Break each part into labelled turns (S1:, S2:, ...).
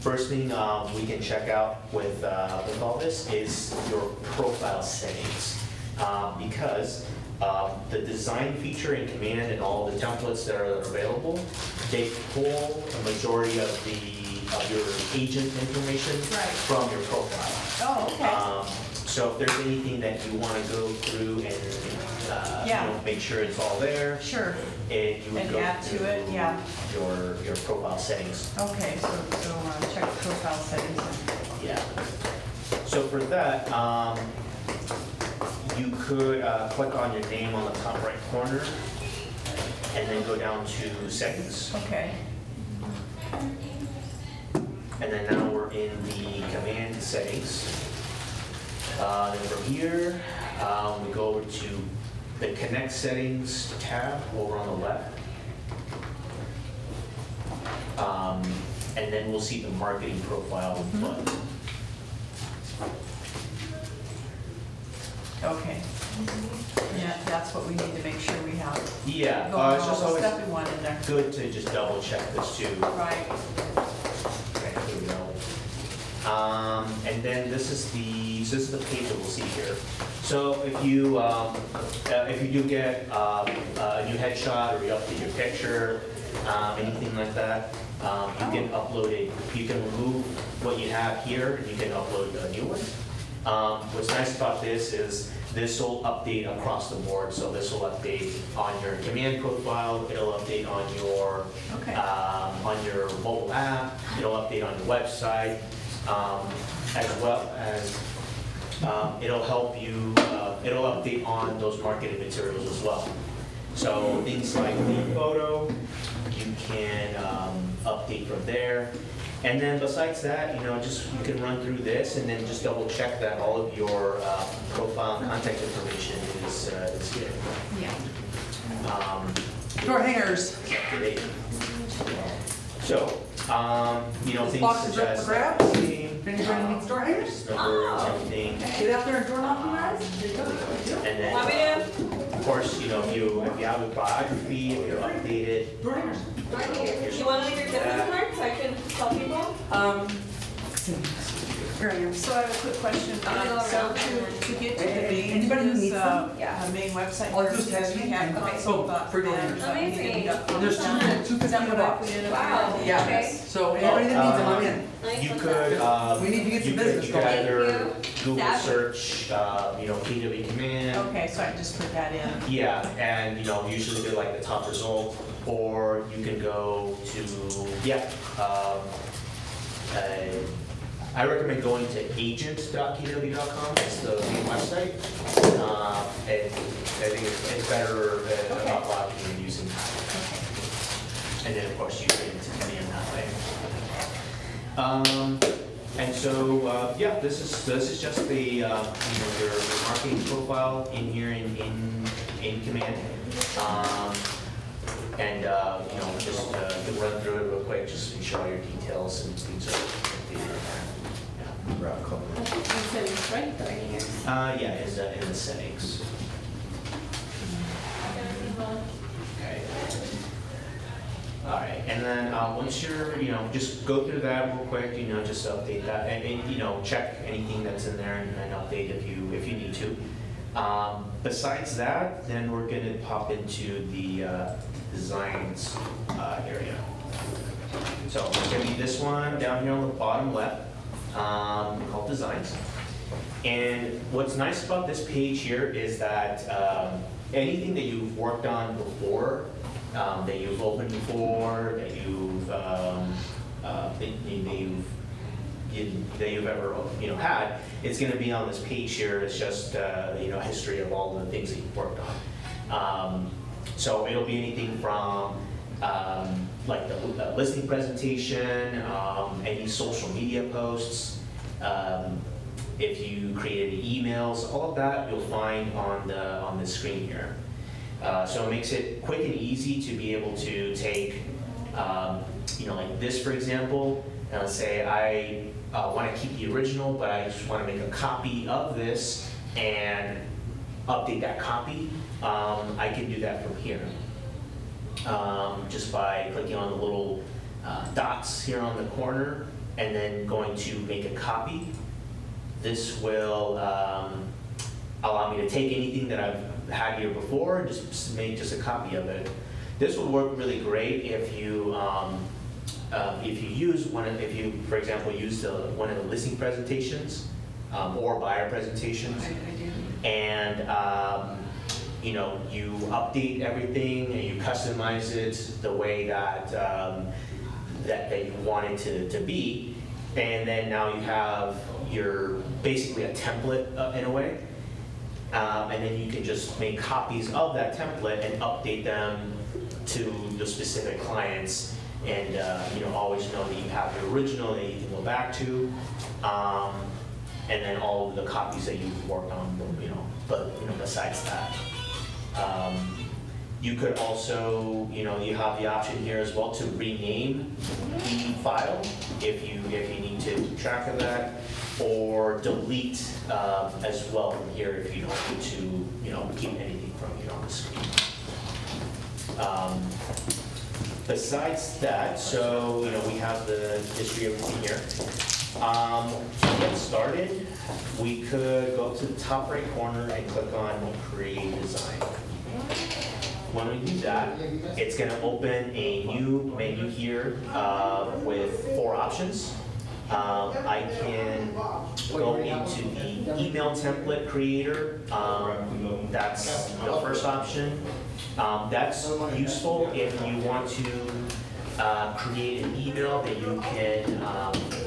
S1: first thing we can check out with all this is your profile settings. Because the design feature in Command and all the templates that are available, they pull a majority of your agent information
S2: Right.
S1: from your profile.
S2: Oh, okay.
S1: So if there's anything that you want to go through and
S2: Yeah.
S1: make sure it's all there,
S2: Sure.
S1: you would
S2: And
S1: go
S2: add to it, yeah.
S1: your profile settings.
S2: Okay, so check profile settings.
S1: Yeah. So for that, you could click on your name on the top right corner, and then go down to settings.
S2: Okay.
S1: And then now we're in the command settings. Then from here, we go over to the connect settings tab over on the left. And then we'll see the marketing profile button.
S2: Okay. Yeah, that's what we need to make sure we have.
S1: Yeah,
S2: Going
S1: it's just
S2: all the
S1: always
S2: stuff we want in there.
S1: good to just double check this too.
S2: Right.
S1: Okay, here we go. And then this is the page that we'll see here. So if you do get a new headshot or you update your picture, anything like that, you can upload it. You can remove what you have here and you can upload a new one. What's nice about this is this will update across the board. So this will update on your command profile. It'll update on your
S2: Okay.
S1: on your mobile app. It'll update on your website, as well as it'll help you. It'll update on those marketing materials as well. So things like the photo, you can update from there. And then besides that, just you can run through this and then just double check that all of your profile and contact information is here.
S2: Yeah.
S3: Door hangers.
S1: So, things
S3: Boxes
S1: such
S3: up
S1: as
S3: for grabs?
S1: name,
S3: If anybody needs door hangers,
S1: numbers, everything,
S3: get out there and door knock them guys.
S1: and then
S4: Want me to?
S1: of course, if you have a biography, if you're updated.
S3: Door hangers.
S4: You want to leave your business card so I can tell people?
S3: Here I am.
S2: So I have a quick question.
S4: I'm gonna go
S2: So
S4: around.
S2: to get to the main,
S3: Anybody who
S2: this,
S3: needs them?
S4: Yeah.
S2: the main website.
S3: All you do is text me
S2: we have
S3: and-
S2: consult
S3: oh, for door hangers.
S4: Amazing.
S3: There's two
S2: Is that what I
S3: box.
S2: put in?
S4: Wow.
S3: Yeah.
S4: Okay.
S3: So anybody that needs them, I'm in.
S4: Nice
S1: You
S4: one.
S1: could,
S3: We need to get some
S1: you could
S3: business going.
S1: either
S4: Thank
S1: Google
S4: Savvy.
S1: search, KW Command.
S2: Okay, so I just put that in.
S1: Yeah, and usually they're like the top result, or you can go to, I recommend going to agent.kw.com, that's the main website. And I think it's better than a lot of people using that. And then, of course, you can command that way. And so, this is just the, your marketing profile in here in Command. Just to run through it real quick, just to show all your details and things are updated.
S4: You said it's right there here.
S1: Is in the settings. Okay. All right, and then once you're, just go through that real quick, just update that, and check anything that's in there and update if you need to. Besides that, then we're gonna pop into the designs area. So it's gonna be this one down here on the bottom left, called designs. And what's nice about this page here is that anything that you've worked on before, that you've opened before, that you've ever had, it's going to be on this page here. It's just history of all the things that you've worked on. So it'll be anything from like the listing presentation, any social media posts. If you created emails, all of that you'll find on the screen here. So it makes it quick and easy to be able to take, like this for example, say I want to keep the original, but I just want to make a copy of this and update that copy. I can do that from here, just by clicking on the little dots here on the corner, and then going to make a copy. This will allow me to take anything that I've had here before and just make just a copy of it. This would work really great if you use if you, for example, use one of the listing presentations or buyer presentations, and you know, you update everything and you customize it the way that that you want it to be, and then now you have your basically a template in a way, and then you can just make copies of that template and update them to the specific clients, and you know, always know that you have the original that you can go back to, and then all of the copies that you've worked on, you know, but you know, besides that. You could also, you know, you have the option here as well to rename the file if you need to keep track of that, or delete as well from here if you don't need to, you know, keep anything from here on the screen. Besides that, so, you know, we have the history of everything here. To get started, we could go to the top right corner and click on Create Design. When we do that, it's going to open a new menu here with 4 options. I can go into the email template creator. That's the first option. That's useful if you want to create an email that you can,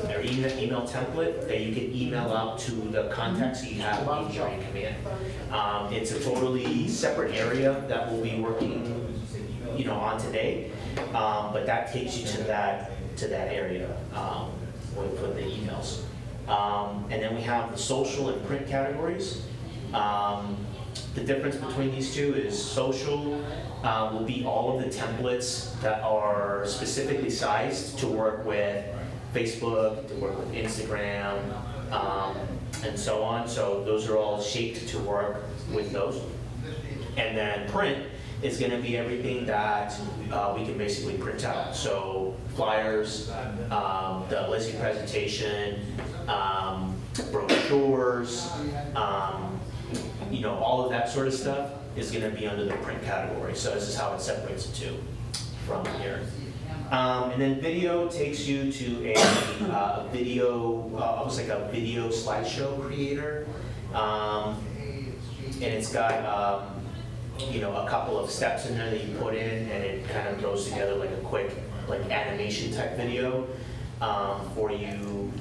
S1: or email template that you can email out to the contacts that you have in your command. It's a totally separate area that we'll be working, you know, on today, but that takes you to that area with the emails. And then we have the social and print categories. The difference between these two is social will be all of the templates that are specifically sized to work with Facebook, to work with Instagram, and so on. So those are all shaped to work with those. And then print is going to be everything that we can basically print out. So flyers, the listing presentation, brochures, you know, all of that sort of stuff is going to be under the print category. So this is how it separates the two from here. And then video takes you to a video, almost like a video slideshow creator. And it's got, you know, a couple of steps in there that you put in, and it kind of throws together like a quick, like animation type video for you,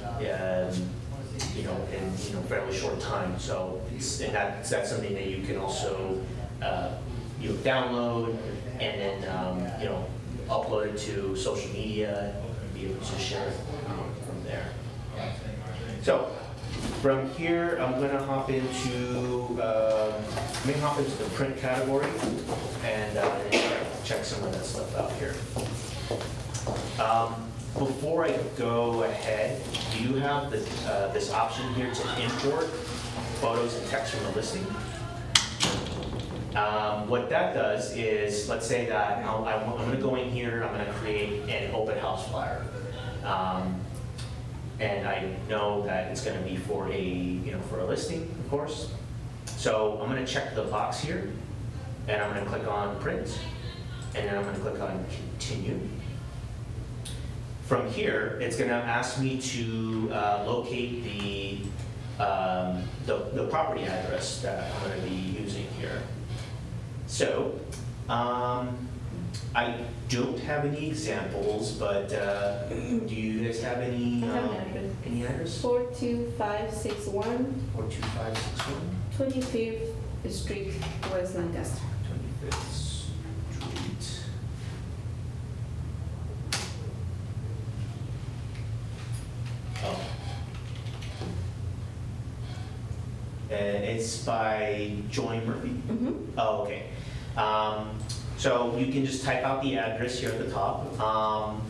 S1: you know, in fairly short time. So that's something that you can also you know, download and then you know, upload it to social media and be able to share it from there. So from here, I'm going to hop into the print category and check some of that stuff out here. Before I go ahead, do you have this option here to import photos and text from the listing? What that does is, let's say that I'm going to go in here, I'm going to create an open house flyer. And I know that it's going to be for a listing, of course. So I'm going to check the box here, and I'm going to click on print, and then I'm going to click on continue. From here, it's going to ask me to locate the property address that I'm going to be using here. So I don't have any examples, but do you guys have any
S4: I have an address.
S1: any address?
S4: 42561
S1: 42561
S4: 25th Street, West Lancaster.
S1: 25th Street. Oh. It's by Joy Murphy.
S4: Mm-hmm.
S1: Oh, okay. So you can just type out the address here at the top, and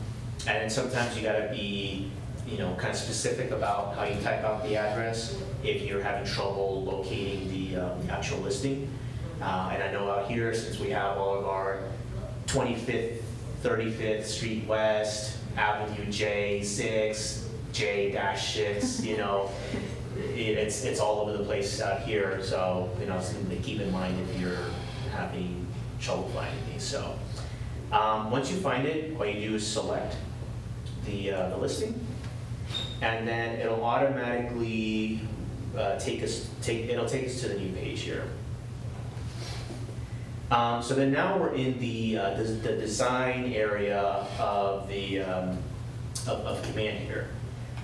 S1: then sometimes you gotta be, kind of specific about how you type out the address if you're having trouble locating the actual listing. And I know out here, since we have all of our 25th, 35th Street West, Avenue J6, J-6, you know, it's all over the place out here, so, you know, something to keep in mind if you're having trouble finding these, so. Once you find it, all you do is select the listing, and then it'll automatically take us to the new page here. So then now we're in the design area of the of command here.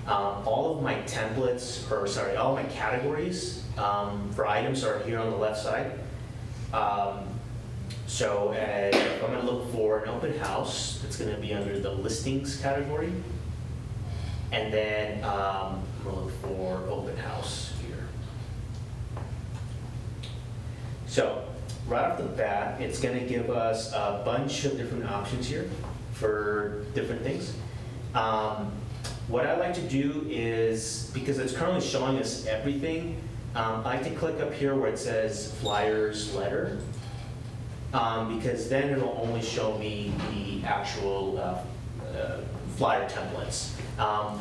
S1: All of my templates, or sorry, all of my categories for items are here on the left side. So if I'm going to look for an open house, it's going to be under the listings category. And then I'm going to look for open house here. So right off the bat, it's going to give us a bunch of different options here for different things. What I like to do is, because it's currently showing us everything, I like to click up here where it says flyers letter, because then it'll only show me the actual flyer templates.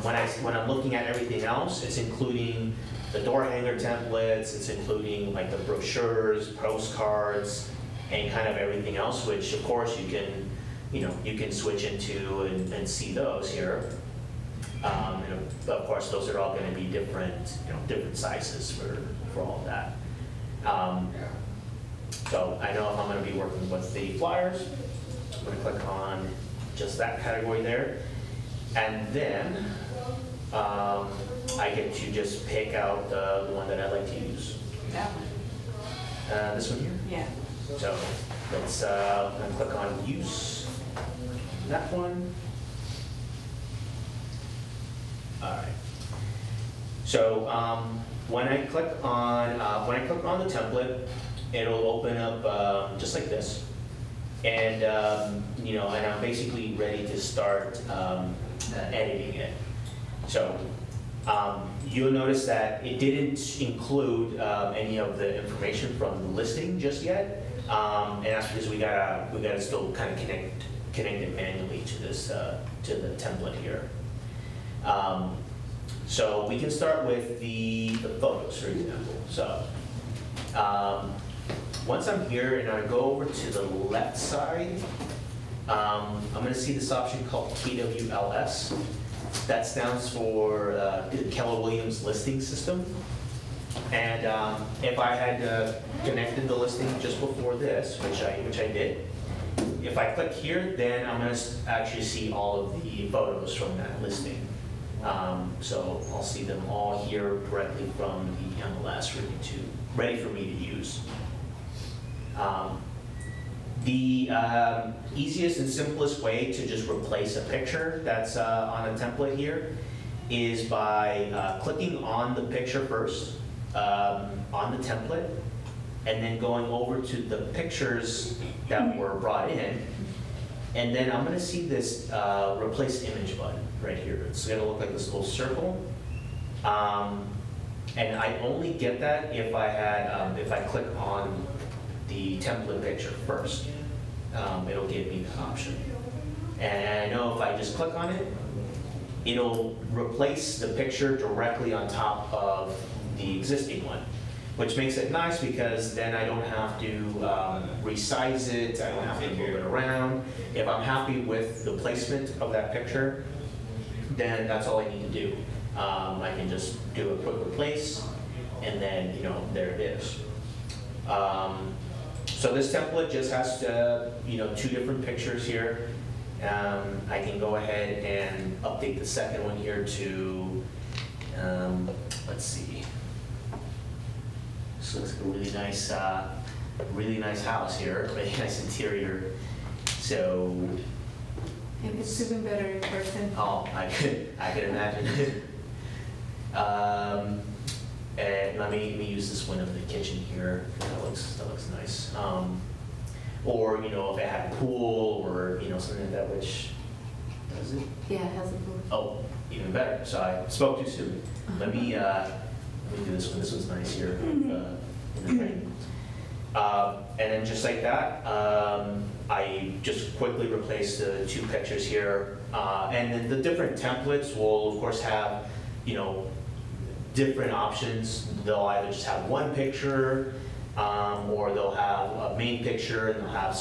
S1: When I'm looking at everything else, it's including the door hanger templates, it's including like the brochures, postcards, and kind of everything else, which of course you can switch into and see those here. And of course, those are all going to be different sizes for all of that. So I know if I'm going to be working with the flyers, I'm going to click on just that category there, and then I get to just pick out the one that I like to use.
S2: That one.
S1: This one here.
S2: Yeah.
S1: So let's I'm going to click on use that one. All right. So when I click on the template, it'll open up just like this, and and I'm basically ready to start editing it. So you'll notice that it didn't include any of the information from the listing just yet, and that's because we gotta still kind of connect it manually to this to the template here. So we can start with the photos, for example. So once I'm here and I go over to the left side, I'm going to see this option called KWLS. That stands for Keller Williams Listing System. And if I had connected the listing just before this, which I did, if I click here, then I'm going to actually see all of the photos from that listing. So I'll see them all here directly from the MLS, ready for me to use. The easiest and simplest way to just replace a picture that's on a template here is by clicking on the picture first on the template, and then going over to the pictures that were brought in, and then I'm going to see this replace image button right here. It's going to look like this little circle, and I only get that if I click on the template picture first. It'll give me the option, and I know if I just click on it, it'll replace the picture directly on top of the existing one, which makes it nice because then I don't have to resize it, I don't have to move it around. If I'm happy with the placement of that picture, then that's all I need to do. I can just do a quick replace, and then there it is. So this template just has two different pictures here. I can go ahead and update the second one here to, let's see. This looks like a really nice house here, really nice interior. So.
S4: And it's even better in person.
S1: Oh, I could imagine. And let me use this one of the kitchen here. That looks nice. Or if it had a pool or something like that, which does it?
S4: Yeah, it has a pool.
S1: Oh, even better. So I spoke too soon. Let me do this one. This one's nice here in the frame. And then just like that, I just quickly replace the two pictures here And then the different templates will, of course, have, different options. They'll either just have one picture, or they'll have a main picture, and they'll have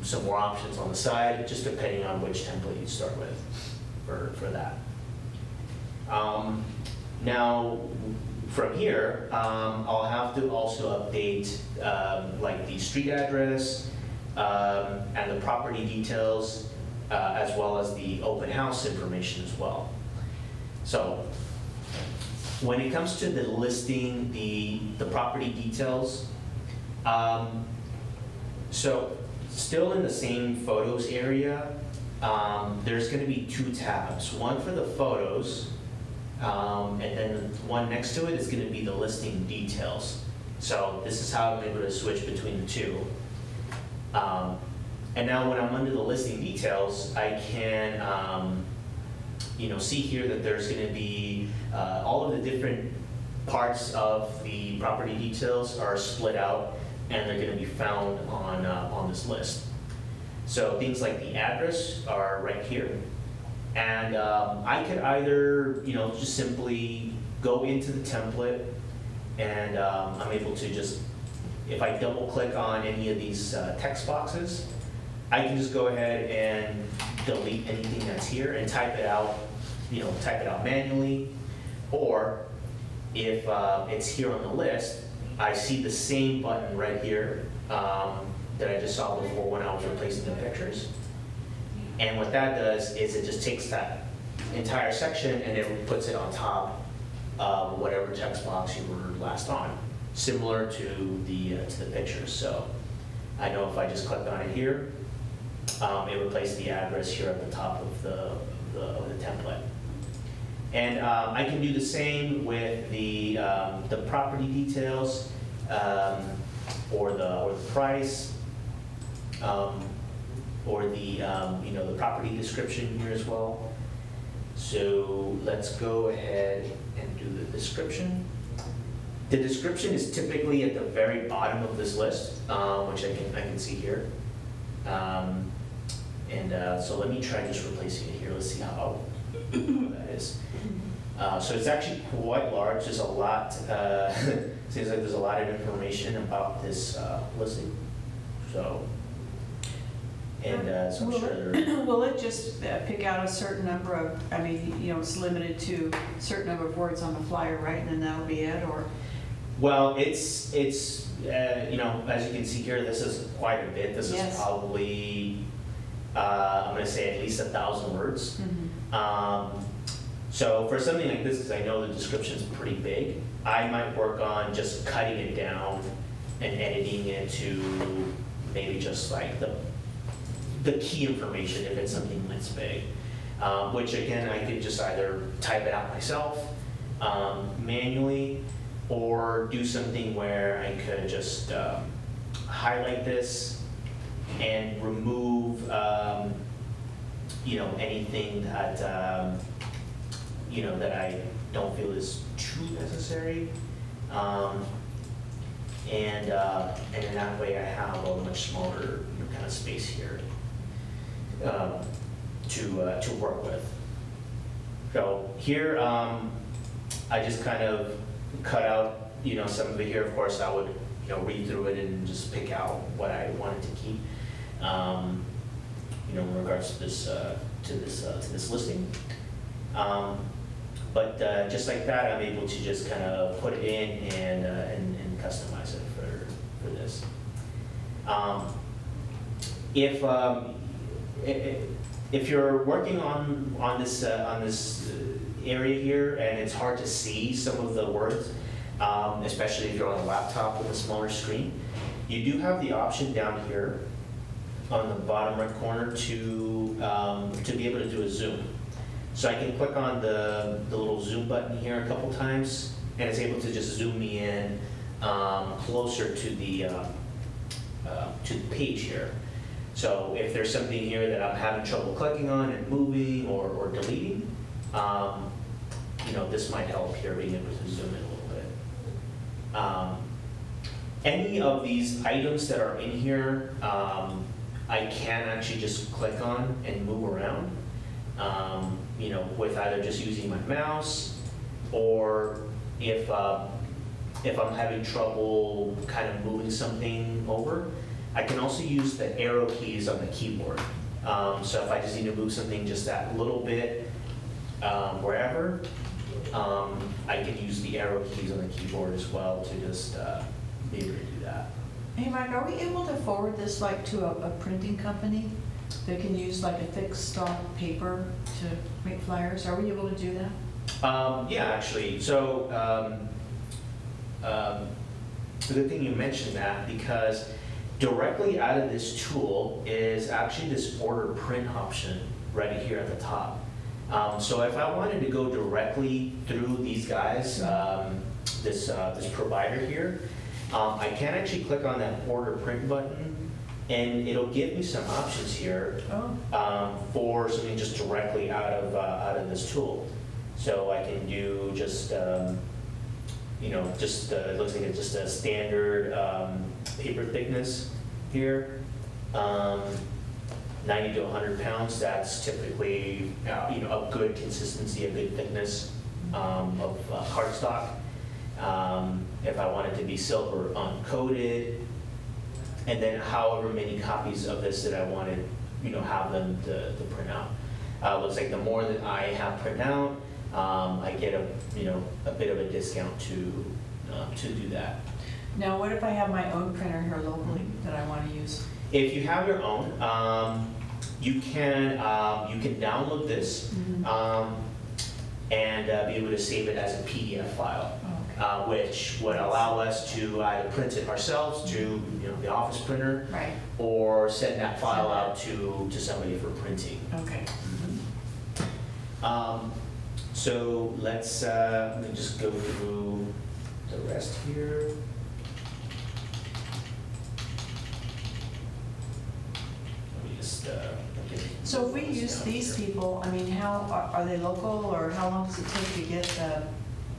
S1: some more options on the side, just depending on which template you start with for that. Now, from here, I'll have to also update like the street address and the property details, as well as the open house information as well. So when it comes to the listing, the property details, so still in the same photos area, there's going to be two tabs, one for the photos, and then the one next to it is going to be the listing details. So this is how I'm able to switch between the two. And now when I'm under the listing details, I can see here that there's going to be all of the different parts of the property details are split out, and they're going to be found on this list. So things like the address are right here. And I could either, just simply go into the template, and I'm able to just, if I double click on any of these text boxes, I can just go ahead and delete anything that's here and type it out manually. Or if it's here on the list, I see the same button right here that I just saw before when I was replacing the pictures. And what that does is it just takes that entire section and it puts it on top of whatever text box you were last on, similar to the pictures. So I know if I just clicked on it here, it replaced the address here at the top of the template. And I can do the same with the property details, or the price, or the property description here as well. So let's go ahead and do the description. The description is typically at the very bottom of this list, which I can see here. So let me try just replacing it here. Let's see how that is. So it's actually quite large. There's a lot. Seems like there's a lot of information about this listing. So, so I'm
S2: Will
S1: sure
S2: it-
S1: there.
S2: Will it just pick out a certain number of, it's limited to a certain number of words on the flyer, right? And then that'll be it, or?
S1: Well, it's as you can see here, this is quite a bit. This
S2: Yes.
S1: is probably I'm going to say at least 1,000 words. So for something like this, because I know the description is pretty big, I might work on just cutting it down and editing it to maybe just like the key information if it's something that's big. Which again, I could just either type it out myself manually, or do something where I could just highlight this and remove anything that that I don't feel is too necessary, and in that way I have a much smaller kind of space here to work with. So here I just kind of cut out some of it here. Of course, I would read through it and just pick out what I wanted to keep. In regards to this listing. But just like that, I'm able to just kind of put it in and customize it for this. If you're working on this area here and it's hard to see some of the words, especially if you're on a laptop with a smaller screen, you do have the option down here on the bottom right corner to be able to do a zoom. So I can click on the little zoom button here a couple times, and it's able to just zoom me in closer to the page here. So if there's something here that I'm having trouble clicking on and moving or deleting, this might help here, being able to zoom in a little bit. Any of these items that are in here, I can actually just click on and move around. you know, with either just using my mouse, or if I'm having trouble kind of moving something over, I can also use the arrow keys on the keyboard. So if I just need to move something just that little bit, wherever, I can use the arrow keys on the keyboard as well to just be able to do that.
S2: Hey, Mike, are we able to forward this like to a printing company that can use like a thick stock paper to make flyers? Are we able to do that?
S1: Yeah, actually, so it's a good thing you mentioned that, because directly out of this tool is actually this order print option right here at the top. So if I wanted to go directly through these guys, this provider here, I can actually click on that order print button, and it'll give me some options here for something just directly out of this tool. So I can do just you know, just it looks like it's just a standard paper thickness here. 90 to 100 pounds, that's typically you know, a good consistency, a good thickness of cardstock. If I want it to be silver uncoated, and then however many copies of this that I wanted, you know, have them to print out. Looks like the more that I have print out, I get a bit of a discount to do that.
S2: Now, what if I have my own printer here locally that I want to use?
S1: If you have your own, you can download this and be able to save it as a PDF file, which would allow us to either print it ourselves to, you know, the office printer,
S2: Right.
S1: or send that file out to somebody for printing.
S2: Okay.
S1: So let me just go through the rest here. Let me just get
S2: So if we use
S1: down
S2: these
S1: here.
S2: people, I mean, how, are they local, or how long does it take to get,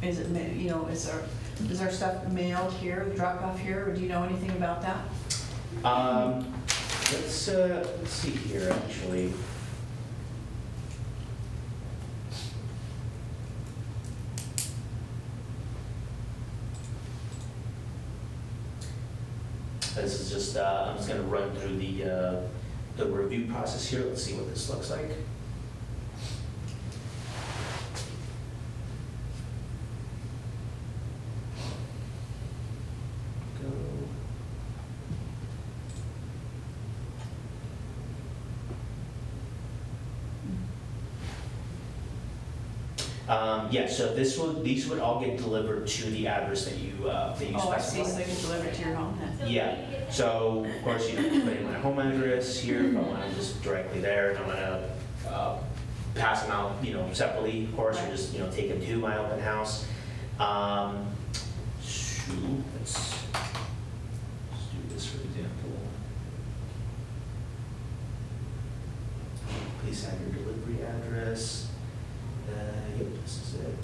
S2: is it, you know, is our stuff mailed here, dropped off here, or do you know anything about that?
S1: Let's see here, actually. This is just, I'm just gonna run through the review process here. Let's see what this looks like. Go. Yeah, so these would all get delivered to the address that you specified.
S2: Oh, I see, so they can deliver it to your home then?
S1: Yeah, so of course, you know, put in my home address here, if I want to just directly there, if I want to pass them out, you know, separately, of course, or just, you know, take them to my open house. Let's do this for example. Please have your delivery address. Yep, this is it.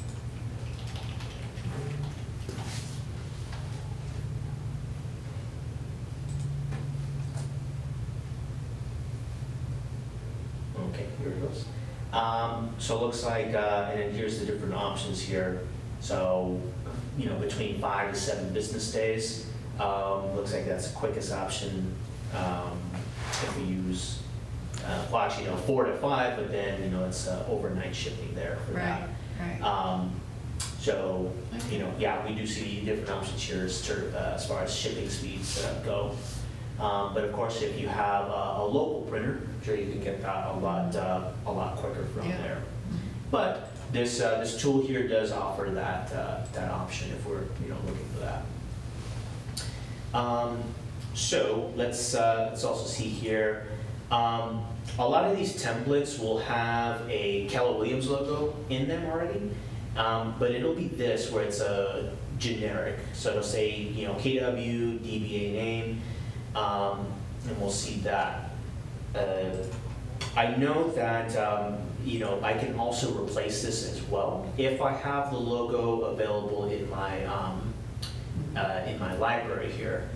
S1: Okay, here it goes. So it looks like, and then here's the different options here. So, you know, between 5 to 7 business days. Looks like that's the quickest option if we use, well, actually, you know, 4 to 5, but then, you know, it's overnight shipping there for that.
S2: Right.
S1: So, you know, yeah, we do see different options here as far as shipping speeds go. But of course, if you have a local printer, I'm sure you can get that a lot quicker from
S2: Yeah.
S1: there. But this tool here does offer that option if we're, you know, looking for that. So let's also see here. A lot of these templates will have a Keller Williams logo in them already, but it'll be this where it's a generic. So it'll say, you know, KW, DBA name, and we'll see that. I know that, you know, I can also replace this as well if I have the logo available in my library here.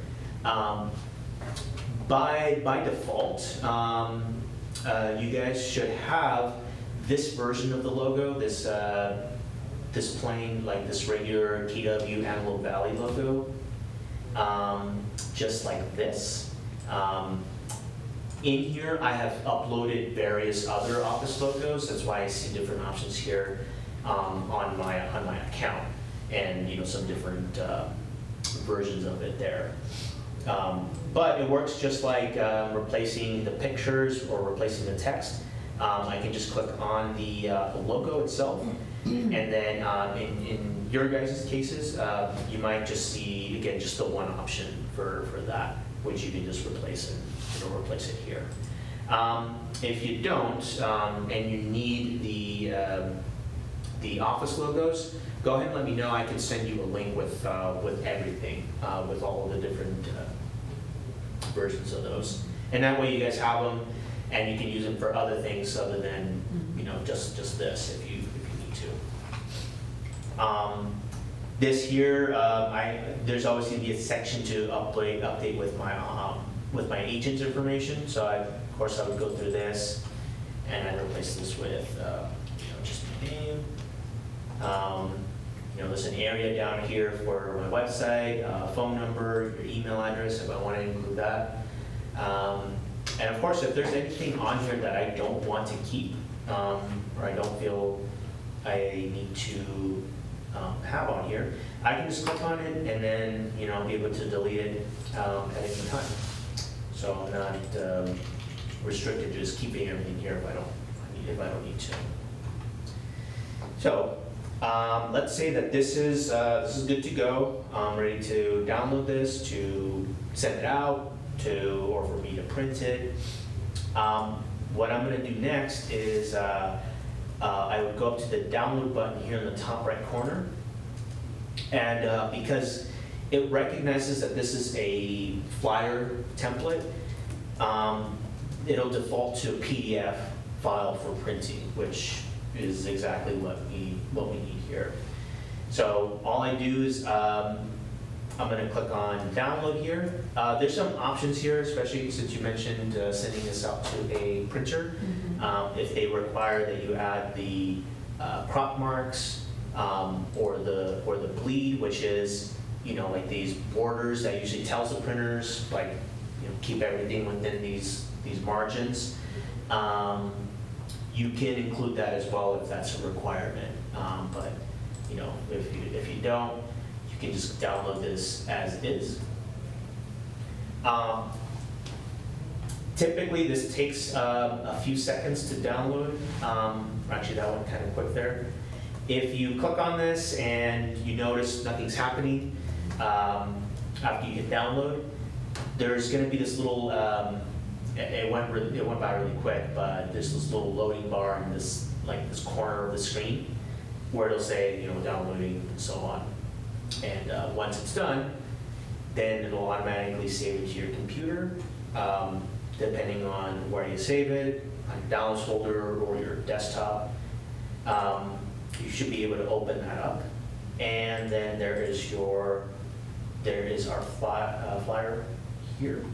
S1: By default, you guys should have this version of the logo, this plain, like this regular KW Antelope Valley logo, just like this. In here, I have uploaded various other office logos. That's why I see different options here on my account, and some different versions of it there. But it works just like replacing the pictures or replacing the text. I can just click on the logo itself, and then in your guys' cases, you might just see, again, just the one option for that, which you can just replace it. It'll replace it here. If you don't, and you need the office logos, go ahead and let me know. I can send you a link with everything, with all of the different versions of those. And that way you guys have them, and you can use them for other things other than, just this if you need to. This here, there's always going to be a section to update with my agent's information. So of course I would go through this, and I'd replace this with just my name. There's an area down here for my website, phone number, your email address if I want to include that. And of course, if there's anything on here that I don't want to keep, or I don't feel I need to have on here, I can just click on it and then be able to delete it at any time. So I'm not restricted to just keeping everything here if I don't need to. So let's say that this is good to go. I'm ready to download this, to send it out, or for me to print it. What I'm going to do next is I would go up to the download button here in the top right corner, and because it recognizes that this is a flyer template, it'll default to a PDF file for printing, which is exactly what we need here. So all I do is I'm going to click on download here. There's some options here, especially since you mentioned sending this out to a printer. If they require that you add the crop marks or the bleed, which is like these borders that usually tells the printers like keep everything within these margins. You can include that as well if that's a requirement. But if you don't, you can just download this as is. Typically, this takes a few seconds to download. Actually, that one kind of quick there. If you click on this and you notice nothing's happening after you hit download, there's going to be this little. It went by really quick, but there's this little loading bar in this corner of the screen where it'll say downloading and so on. And once it's done, then it'll automatically save it to your computer, depending on where you save it, on your downloads folder or your desktop. You should be able to open that up, and then there is our flyer here.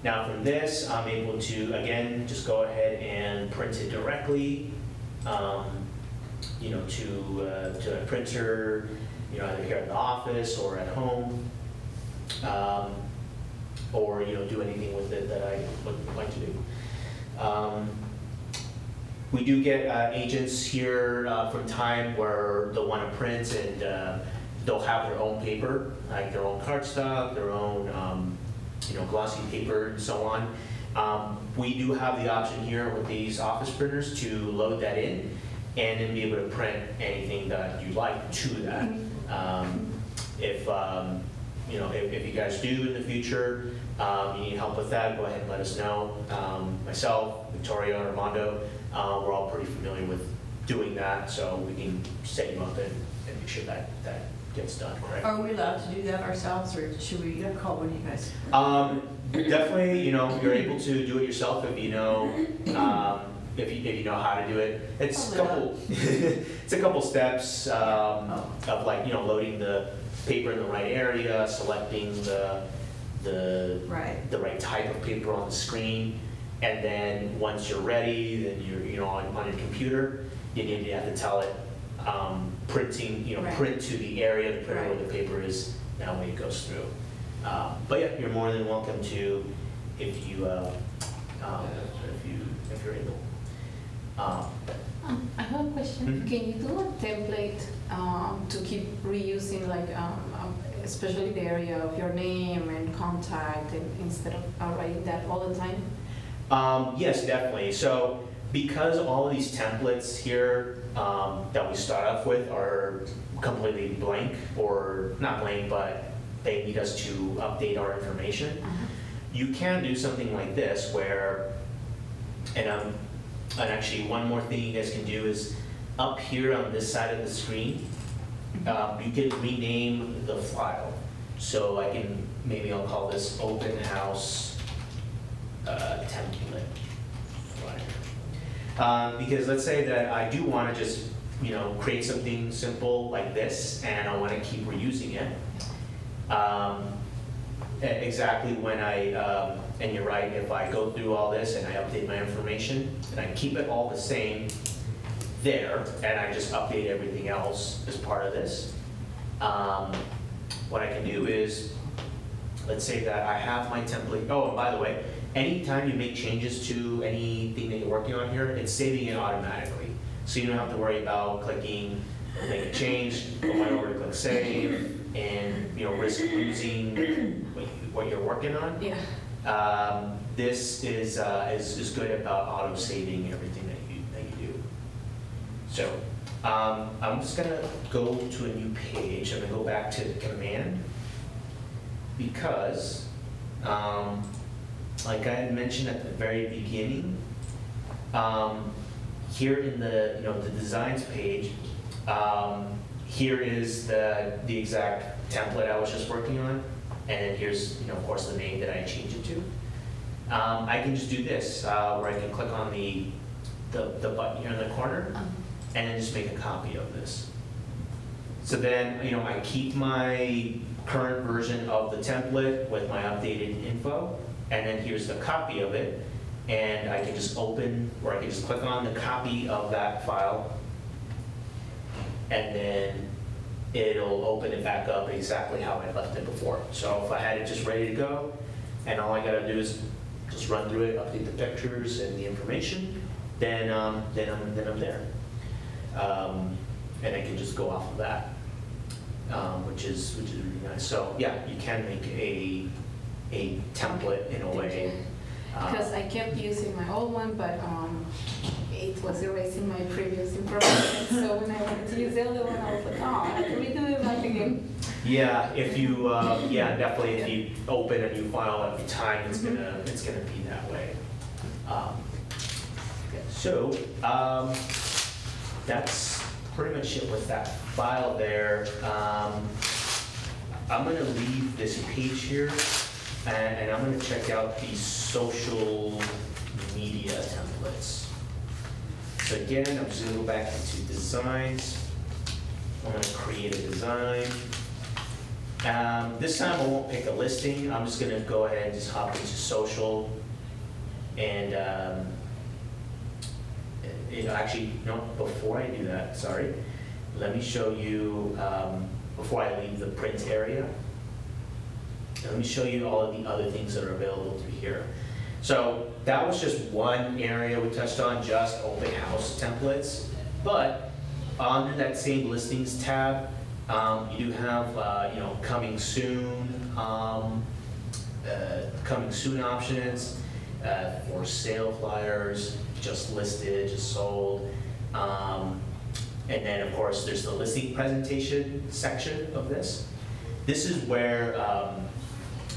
S1: Now from this, I'm able to again just go ahead and print it directly, to a printer, either here at the office or at home, or do anything with it that I would like to do. We do get agents here from time where they'll want to print, and they'll have their own paper, like their own cardstock, their own glossy paper, and so on. We do have the option here with these office printers to load that in and then be able to print anything that you like to that. If you guys do in the future, you need help with that, go ahead and let us know. Myself, Victoria, Armando, we're all pretty familiar with doing that, so we can set you up and make sure that gets done correctly.
S2: Are we allowed to do that ourselves, or should we call one of you guys?
S1: Definitely, you're able to do it yourself if you know if you know how to do it. It's a couple steps of loading the paper in the right area, selecting the right type of paper on the screen, And then once you're ready, then you're on your computer, you have to tell it, printing,
S4: Right.
S1: print to the area, the printer where
S4: Right.
S1: the paper is, that way it goes through. But yeah, you're more than welcome to, if you're able.
S4: I have a question.
S1: Mhm.
S4: Can you do a template to keep reusing, like, especially the area of your name and contact, and instead of writing that all the time?
S1: Yes, definitely. So because all of these templates here that we start off with are completely blank, or not blank, but they need us to update our information, you can do something like this where, and actually one more thing you guys can do is up here on this side of the screen, you can rename the file. So maybe I'll call this open house template flyer. Because let's say that I do want to just, create something simple like this, and I want to keep reusing it. Exactly when and you're right, if I go through all this and I update my information, and I keep it all the same there, and I just update everything else as part of this, what I can do is, let's say that I have my template. Oh, and by the way, anytime you make changes to anything that you're working on here, it's saving it automatically. So you don't have to worry about clicking make a change, go right over to click save, and risk losing what you're working on.
S4: Yeah.
S1: This is good about auto saving everything that you do. So I'm just gonna go to a new page. I'm gonna go back to the command because, like I had mentioned at the very beginning, here in the the designs page, here is the exact template I was just working on, and then here's of course the name that I changed it to. I can just do this where I can click on the button here in the corner and then just make a copy of this. So then I keep my current version of the template with my updated info, and then here's the copy of it, and I can just open, or I can just click on the copy of that file, and then it'll open it back up exactly how I left it before. So if I had it just ready to go, and all I gotta do is just run through it, update the pictures and the information, then I'm there. And I can just go off of that, which is really nice. So yeah, you can make a template in a way.
S4: Because I kept using my old one, but it was erasing my previous information. So when I wanted to use the other one, I was like, oh, I have to redo it back again.
S1: Yeah, if you definitely if you open a new file every time, it's gonna be that way. So that's pretty much it with that file there. I'm gonna leave this page here, and I'm gonna check out the social media templates. So again, I'm just gonna go back into designs. I'm gonna create a design. This time I won't pick a listing. I'm just gonna go ahead and just hop into social, and actually, no, before I do that, sorry, let me show you, before I leave the print area, let me show you all of the other things that are available through here. So that was just one area we touched on, just open house templates, but under that same listings tab, you do have, coming soon options, for sale flyers, just listed, just sold. And then of course there's the listing presentation section of this. This is where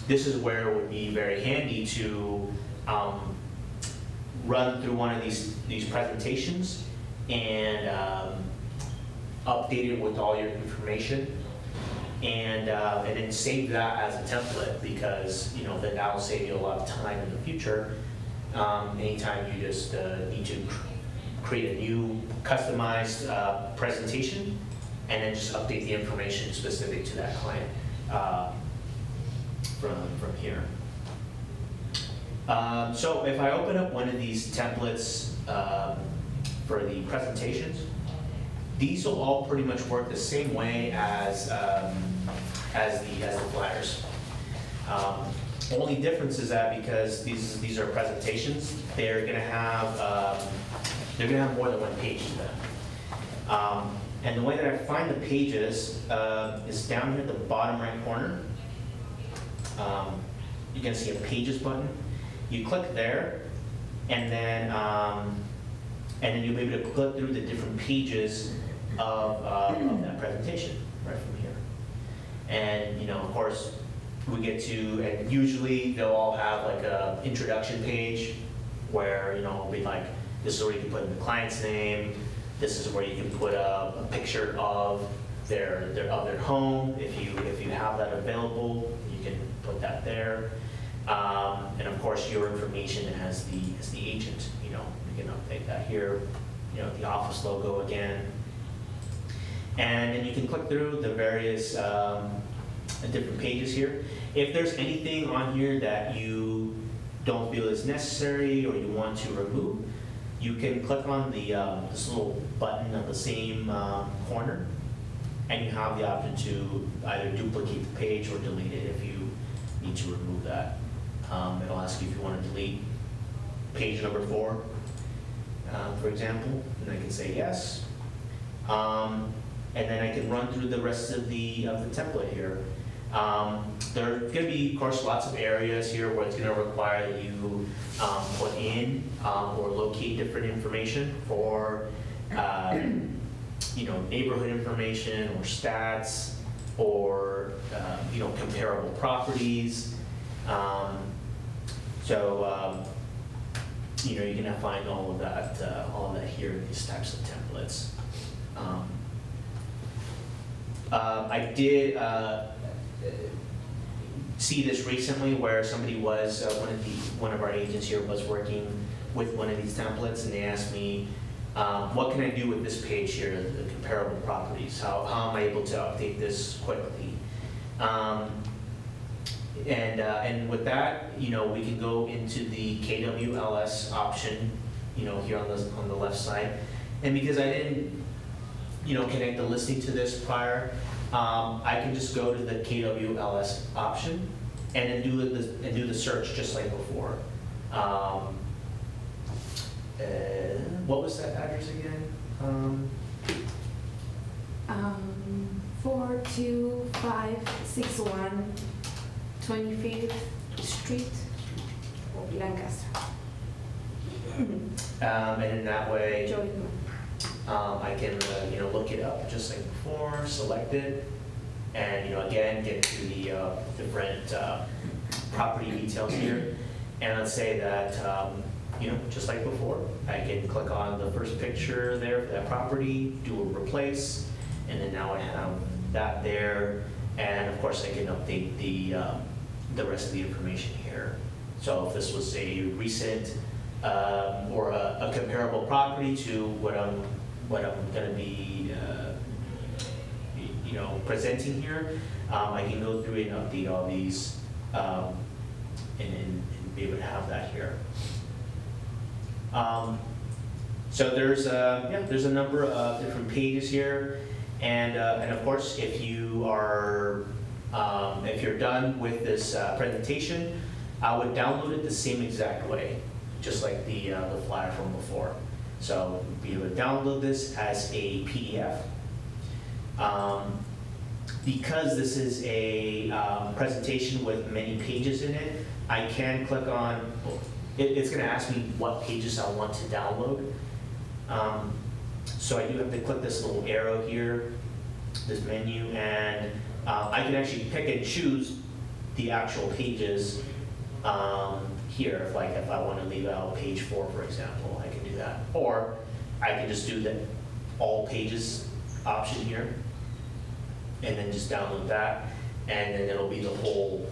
S1: it would be very handy to run through one of these presentations and update it with all your information, and then save that as a template, because then that'll save you a lot of time in the future. Anytime you just need to create a new customized presentation, and then just update the information specific to that client from here. So if I open up one of these templates for the presentations, these will all pretty much work the same way as the flyers. Only difference is that because these are presentations, they're gonna have more than one page to them. And the way that I find the pages is down here at the bottom right corner. You're gonna see a Pages button. You click there, and then you'll be able to click through the different pages of that presentation right from here. And of course, we get to, and usually they'll all have like a introduction page where it'll be like, this is where you can put in the client's name. This is where you can put a picture of their home if you have that available. You can put that there. And of course, your information as the agent, you can update that here, the office logo again. And then you can click through the various different pages here. If there's anything on here that you don't feel is necessary or you want to remove, you can click on this little button on the same corner, and you have the option to either duplicate the page or delete it if you need to remove that. It'll ask you if you want to delete page number 4, for example, and I can say yes. And then I can run through the rest of the template here. There are going to be, of course, lots of areas here where it's going to require that you put in or locate different information for neighborhood information or stats or comparable properties. You're going to find all of that here in these types of templates. I did see this recently where somebody was, one of our agents here was working with one of these templates, and they asked me, what can I do with this page here, the comparable properties? How am I able to update this quickly? And with that, we can go into the KWLS option, here on the left side. And because I didn't, connect the listing to this prior, I can just go to the KWLS option and then do the search just like before. What was that address again?
S4: 42561 25th Street, Lancaster.
S1: And in that way,
S4: Joey.
S1: I can look it up just like before, select it, and again get to the different property details here. And let's say that just like before, I can click on the first picture there for that property, do a replace, and then now I have that there. And of course, I can update the rest of the information here. So if this was a recent or a comparable property to what I'm going to be presenting here, I can go through and update all these and be able to have that here. So there's a number of different pages here, and of course, if you're done with this presentation, I would download it the same exact way, just like the flyer from before. So be able to download this as a PDF. Because this is a presentation with many pages in it, I can click on, it's going to ask me what pages I want to download. So I do have to click this little arrow here, this menu, and I can actually pick and choose the actual pages here. If I want to leave out page 4, for example, I can do that. Or I can just do the all pages option here, and then just download that, and then it'll be the whole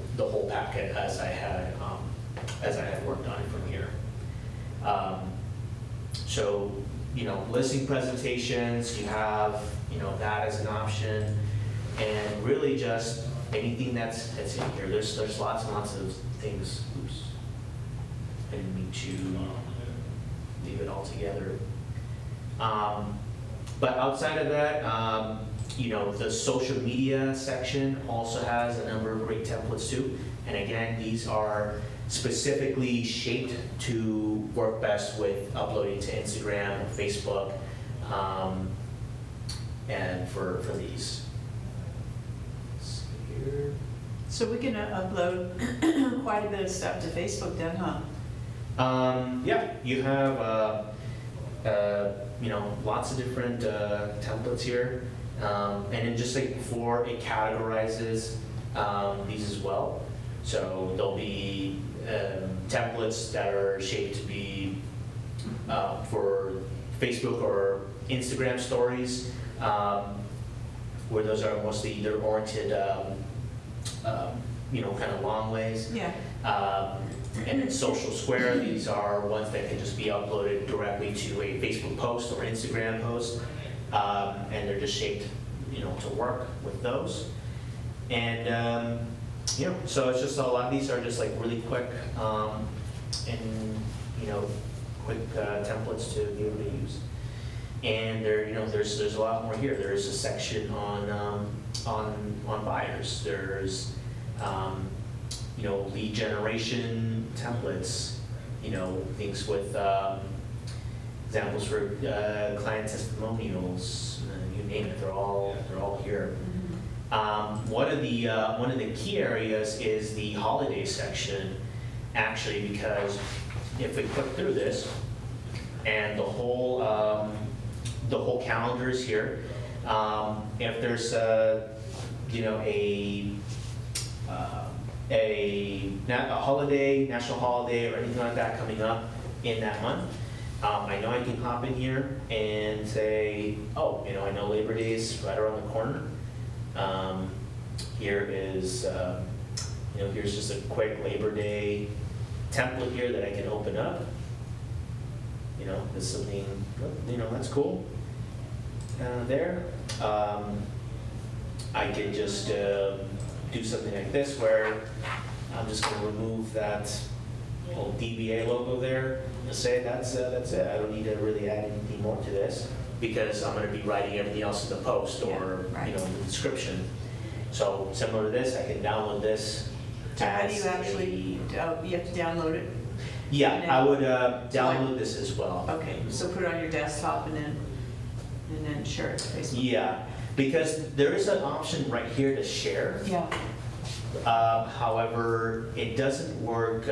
S1: packet as I had worked on it from here. So listing presentations, you have that as an option, and really just anything that's in here. There's lots and lots of things. Oops. I didn't mean to leave it all together. But outside of that, the social media section also has a number of great templates too. And again, these are specifically shaped to work best with uploading to Instagram, Facebook, and for these. Let's see here.
S2: So we can upload quite a bit of stuff to Facebook then, huh?
S1: Yeah, you have lots of different templates here, and then just like before, it categorizes these as well. So there'll be templates that are shaped to be for Facebook or Instagram stories, where those are mostly they're oriented, kind of long ways.
S2: Yeah.
S1: And in Social Square, these are ones that can just be uploaded directly to a Facebook post or Instagram post, and they're just shaped, to work with those. And so it's just a lot of these are just like really quick and quick templates to be able to use. And there's a lot more here. There's a section on buyers. There's lead generation templates, things with examples for client testimonials, you name it, they're all here. One of the key areas is the holiday section, actually, because if we click through this, and the whole calendar is here, if there's a holiday, national holiday, or anything like that coming up in that month, I know I can hop in here and say, oh, I know Labor Day is right around the corner. Here is, here's just a quick Labor Day template here that I can open up. There's something, that's cool. There. I could just do something like this where I'm just going to remove that little DBA logo there and say that's it. I don't need to really add anything more to this because I'm going to be writing everything else in the post or
S2: right.
S1: in the description. So similar to this, I can download this.
S2: So how do you
S1: as
S2: actually, you have to download it?
S1: Yeah,
S2: and then-
S1: I would download this as well.
S2: Okay, so put it on your desktop and then share it to Facebook.
S1: Yeah, because there is an option right here to share.
S2: Yeah.
S1: However, it doesn't work,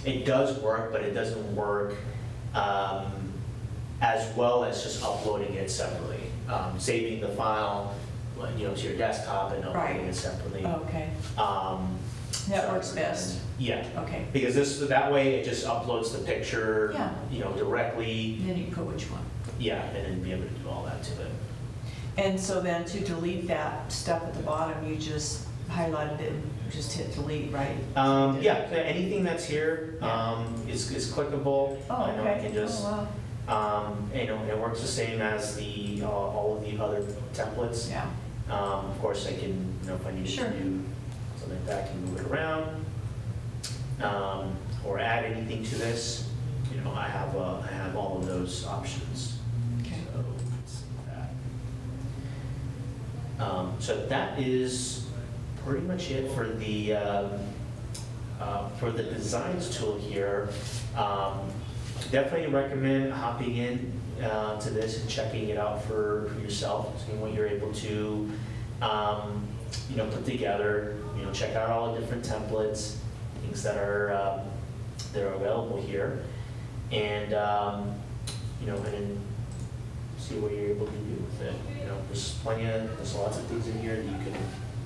S1: it does work, but it doesn't work as well as just uploading it separately. Saving the file, to your desktop and uploading
S2: Right.
S1: it separately.
S2: Okay,
S1: That
S2: that works best.
S1: Yeah,
S2: Okay,
S1: because that way it just uploads the picture,
S2: Yeah.
S1: Directly.
S2: then you put which one.
S1: Yeah, and then be able to do all that to it.
S2: And so then to delete that stuff at the bottom, you just highlighted it and just hit delete, right?
S1: Yeah, so anything that's here is clickable.
S2: Oh,
S1: I know I
S2: okay.
S1: can just,
S2: Oh, wow.
S1: and it works the same as all of the other templates.
S2: Yeah.
S1: Of course, I can, if I needed
S2: Sure.
S1: to do something like that, I can move it around, or add anything to this. I have all of those options.
S2: Okay.
S1: So let's see that. So that is pretty much it for the designs tool here. Definitely recommend hopping in to this and checking it out for yourself, seeing what you're able to put together. Check out all the different templates, things that are available here, and and then see what you're able to do with it. There's lots of things in here that you can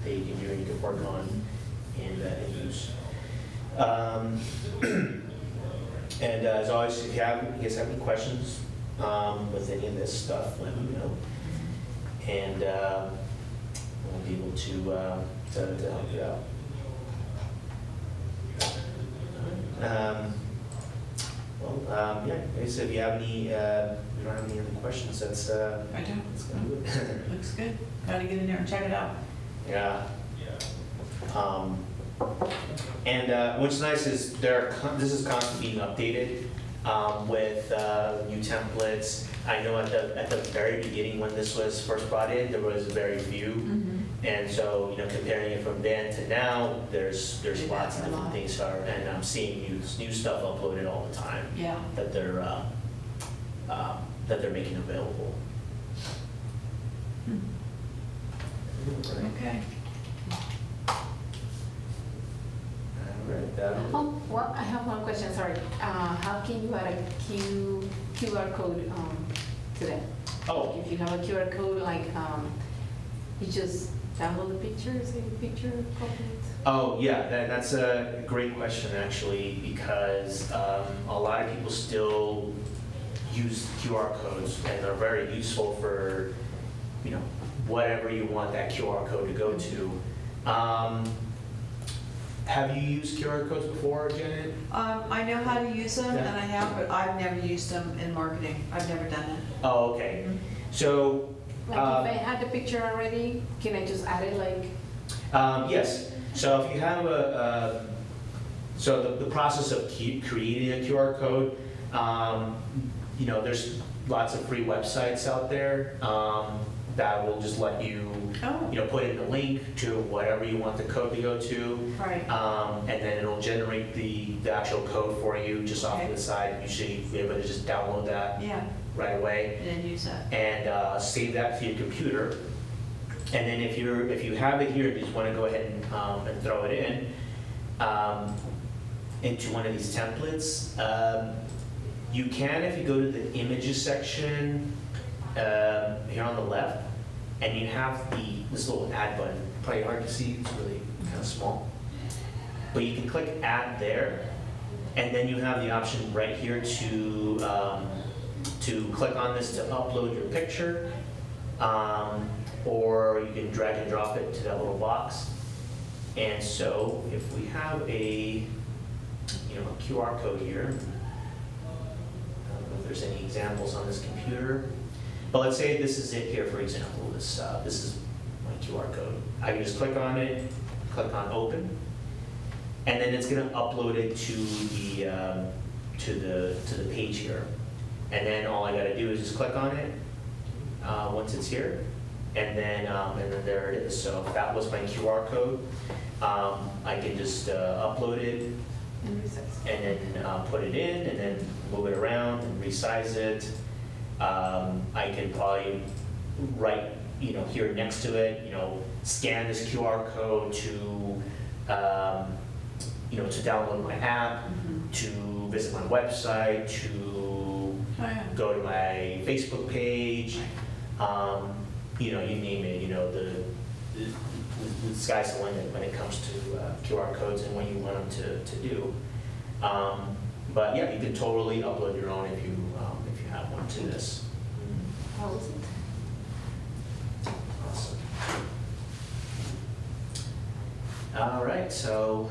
S1: do and you can work on and use. And as always, if you guys have any questions with any of this stuff, let me know, and we'll be able to help you out. I guess if you have any, you don't have any other questions, that's
S2: I don't.
S1: that's gonna do it.
S2: Looks good. Gotta get in there and check it out.
S1: Yeah. And what's nice is this is constantly being updated with new templates. I know at the very beginning when this was first brought in, there was very few. And so, comparing it from then to now, there's lots of different things and I'm seeing new stuff uploaded all the time
S2: Yeah.
S1: that they're making available.
S2: Okay.
S1: Alright, that'll-
S4: Oh, well, I have one question, sorry. How can you add a QR code to that?
S1: Oh,
S4: If you have a QR code, like, you just download the picture, say the picture, copy it?
S1: oh, yeah, that's a great question, actually, because a lot of people still use QR codes, and they're very useful for, whatever you want that QR code to go to. Have you used QR codes before, Janet?
S2: I know how to use them,
S1: Yeah.
S2: and I have, but I've never used them in marketing. I've never done it.
S1: Oh, okay. So,
S4: Like, if I had the picture already, can I just add it, like?
S1: yes, so if you have so the process of creating a QR code, there's lots of free websites out there that will just let you,
S2: Oh,
S1: put in the link to whatever you want the code to go to,
S2: right.
S1: and then it'll generate the actual code for you just off to
S2: Okay.
S1: the side. You should be able to just download that
S2: Yeah,
S1: right away.
S2: I didn't use that.
S1: And save that to your computer. And then if you have it here, you just want to go ahead and throw it in into one of these templates. You can, if you go to the images section here on the left, and you have this little add button. Probably hard to see, it's really kind of small. But you can click add there, and then you have the option right here to click on this to upload your picture, or you can drag and drop it to that little box. And so if we have a QR code here, I don't know if there's any examples on this computer, but let's say this is it here, for example. This is my QR code. I can just click on it, click on open, and then it's going to upload it to the page here. And then all I got to do is just click on it once it's here, and then there it is. So if that was my QR code, I can just upload it
S4: And resize.
S1: and then put it in, and then move it around and resize it. I can probably write, here next to it, scan this QR code to download my app, to visit my website, to
S2: Oh, yeah.
S1: go to my Facebook page, you name it, the sky's the limit when it comes to QR codes and what you want them to do. But yeah, you can totally upload your own if you have one to this.
S4: How was it?
S1: Awesome. All right, so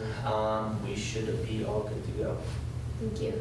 S1: we should be all good to go.
S4: Thank you.